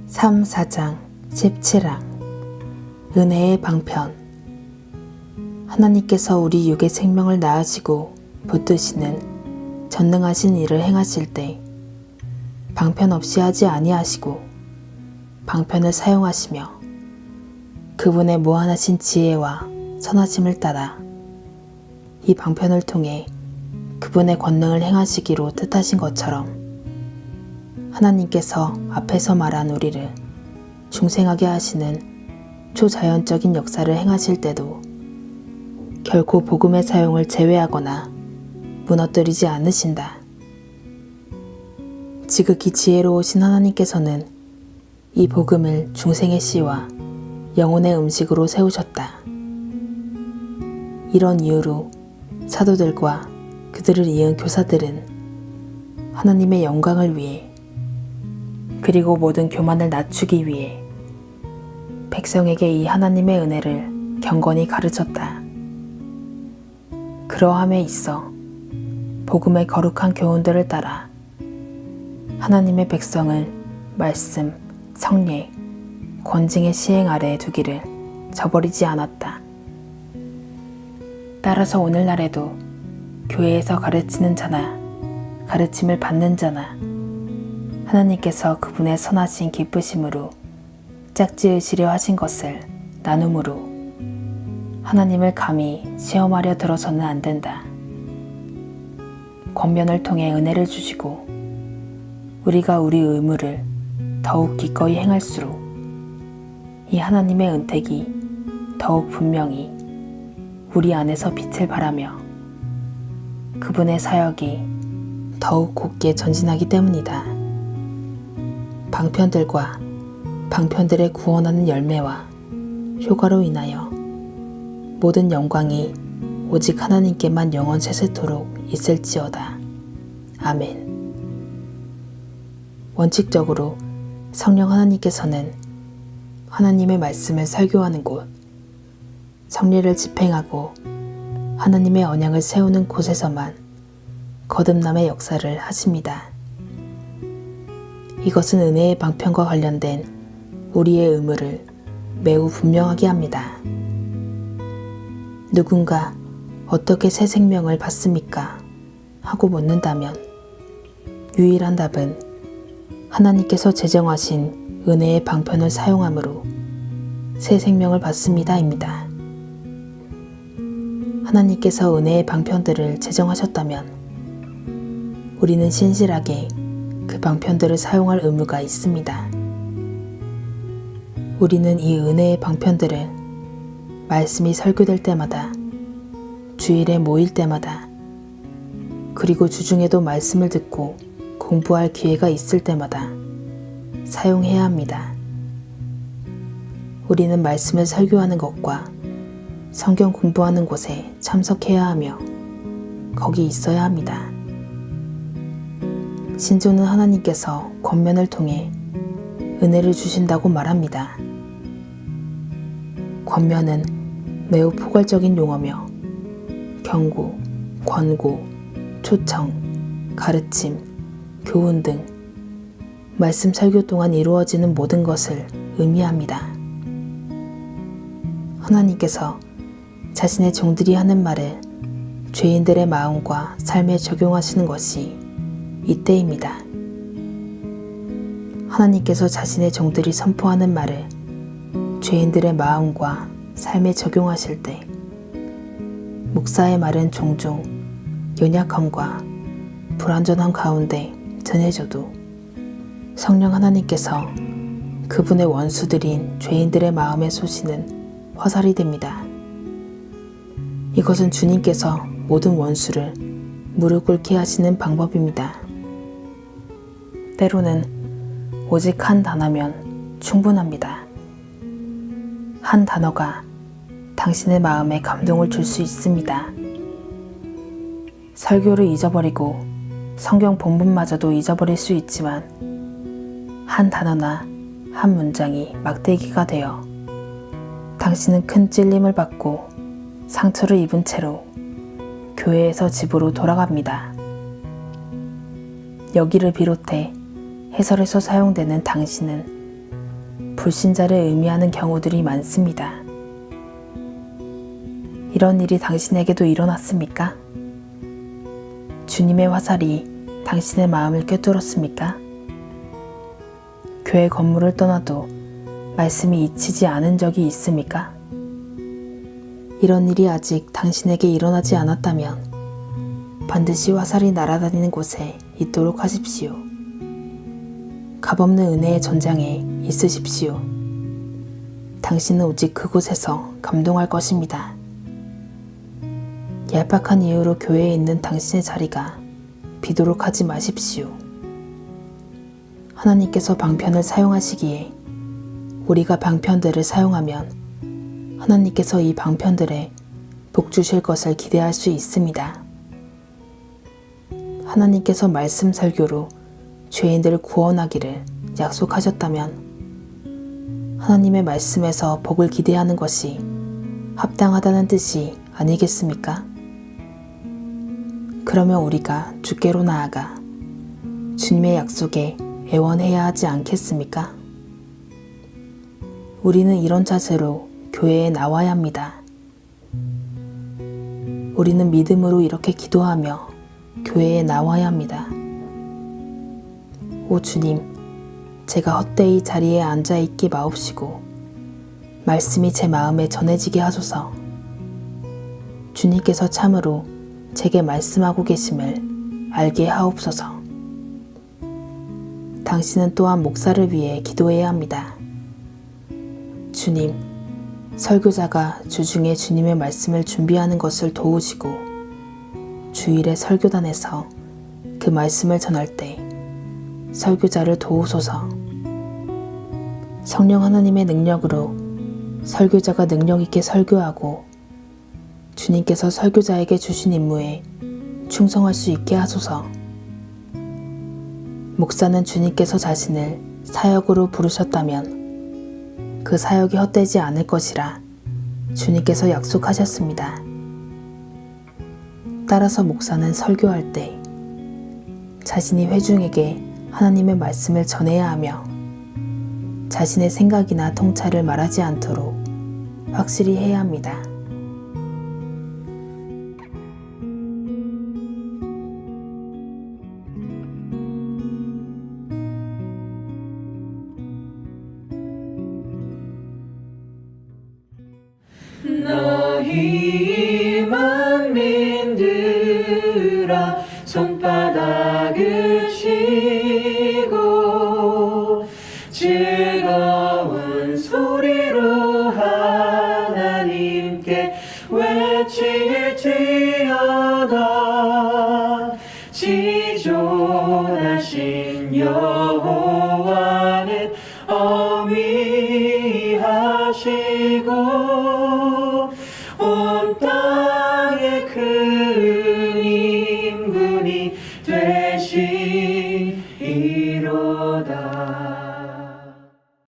(3) 4장 17항 은혜의 방편. 하나님께서 우리 육의 생명을 낳으시고 붙드시는 전능하신 일을 행하실 때 방편 없이 하지 아니하시고 방편을 사용하시며 그분의 무한하신 지혜와 선하심을 따라 이 방편을 통해 그분의 권능을 행하시기로 뜻하신 것처럼 하나님께서 앞에서 말한 우리를 중생하게 하시는 초자연적인 역사를 행하실 때도 결코 복음의 사용을 제외하거나 무너뜨리지 않으신다. 지극히 지혜로우신 하나님께서는 이 복음을 중생의 씨와 영혼의 음식으로 세우셨다. 이런 이유로 사도들과 그들을 이은 교사들은 하나님의 영광을 위해 그리고 모든 교만을 낮추기 위해 백성에게 이 하나님의 은혜를 경건히 가르쳤다. 그러함에 있어 복음의 거룩한 교훈들을 따라 하나님의 백성을 말씀, 성례, 권징의 시행 아래에 두기를 저버리지 않았다. 따라서 오늘날에도 교회에서 가르치는 자나 가르침을 받는 자나 하나님께서 그분의 선하신 기쁘심으로 짝지으시려 하신 것을 나눔으로 하나님을 감히 시험하려 들어서는 안 된다. 권면을 통해 은혜를 주시고 우리가 우리 의무를 더욱 기꺼이 행할수록 이 하나님의 은택이 더욱 분명히 우리 안에서 빛을 발하며 그분의 사역이 더욱 곧게 전진하기 때문이다. 방편들과 방편들의 구원하는 열매와 효과로 인하여 모든 영광이 오직 하나님께만 영원 세세토록 있을지어다. 아멘. 원칙적으로 성령 하나님께서는 하나님의 말씀을 설교하는 곳, 성례를 집행하고 하나님의 언약을 세우는 곳에서만 거듭남의 역사를 하십니다. 이것은 은혜의 방편과 관련된 우리의 의무를 매우 분명하게 합니다. 누군가 어떻게 새 생명을 받습니까? 하고 묻는다면 유일한 답은 하나님께서 제정하신 은혜의 방편을 사용함으로 새 생명을 받습니다입니다. 하나님께서 은혜의 방편들을 제정하셨다면 우리는 신실하게 그 방편들을 사용할 의무가 있습니다. 우리는 이 은혜의 방편들을 말씀이 설교될 때마다, 주일에 모일 때마다, 그리고 주중에도 말씀을 듣고 공부할 기회가 있을 때마다 사용해야 합니다. 우리는 말씀을 설교하는 것과 성경 공부하는 곳에 참석해야 하며 거기 있어야 합니다. 신조는 하나님께서 권면을 통해 은혜를 주신다고 말합니다. 권면은 매우 포괄적인 용어며 경고, 권고, 초청, 가르침, 교훈 등 말씀 설교 동안 이루어지는 모든 것을 의미합니다. 하나님께서 자신의 종들이 하는 말을 죄인들의 마음과 삶에 적용하시는 것이 이때입니다. 하나님께서 자신의 종들이 선포하는 말을 죄인들의 마음과 삶에 적용하실 때 목사의 말은 종종 연약함과 불완전함 가운데 전해져도 성령 하나님께서 그분의 원수들인 죄인들의 마음에 쏘시는 화살이 됩니다. 이것은 주님께서 모든 원수를 무릎 꿇게 하시는 방법입니다. 때로는 오직 한 단어면 충분합니다. 한 단어가 당신의 마음에 감동을 줄 수 있습니다. 설교를 잊어버리고 성경 본문마저도 잊어버릴 수 있지만 한 단어나 한 문장이 막대기가 되어 당신은 큰 찔림을 받고 상처를 입은 채로 교회에서 집으로 돌아갑니다. 여기를 비롯해 해설에서 사용되는 당신은 불신자를 의미하는 경우들이 많습니다. 이런 일이 당신에게도 일어났습니까? 주님의 화살이 당신의 마음을 꿰뚫었습니까? 교회 건물을 떠나도 말씀이 잊히지 않은 적이 있습니까? 이런 일이 아직 당신에게 일어나지 않았다면 반드시 화살이 날아다니는 곳에 있도록 하십시오. 값없는 은혜의 전장에 있으십시오. 당신은 오직 그곳에서 감동할 것입니다. 얄팍한 이유로 교회에 있는 당신의 자리가 비도록 하지 마십시오. 하나님께서 방편을 사용하시기에 우리가 방편들을 사용하면 하나님께서 이 방편들에 복 주실 것을 기대할 수 있습니다. 하나님께서 말씀 설교로 죄인들을 구원하기를 약속하셨다면 하나님의 말씀에서 복을 기대하는 것이 합당하다는 뜻이 아니겠습니까? 그러면 우리가 주께로 나아가 주님의 약속에 애원해야 하지 않겠습니까? 우리는 이런 자세로 교회에 나와야 합니다. 우리는 믿음으로 이렇게 기도하며 교회에 나와야 합니다. 오 주님, 제가 헛되이 자리에 앉아있기 마옵시고 말씀이 제 마음에 전해지게 하소서. 주님께서 참으로 제게 말씀하고 계심을 알게 하옵소서. 당신은 또한 목사를 위해 기도해야 합니다. 주님, 설교자가 주중에 주님의 말씀을 준비하는 것을 도우시고 주일에 설교단에서 그 말씀을 전할 때 설교자를 도우소서. 성령 하나님의 능력으로 설교자가 능력 있게 설교하고 주님께서 설교자에게 주신 임무에 충성할 수 있게 하소서. 목사는 주님께서 자신을 사역으로 부르셨다면 그 사역이 헛되지 않을 것이라 주님께서 약속하셨습니다. 따라서 목사는 설교할 때 자신이 회중에게 하나님의 말씀을 전해야 하며 자신의 생각이나 통찰을 말하지 않도록 확실히 해야 합니다. 너희 만민들아 손바닥을 치고 즐거운 소리로 하나님께 외칠지어다. 지존하신 여호와는 어미하시고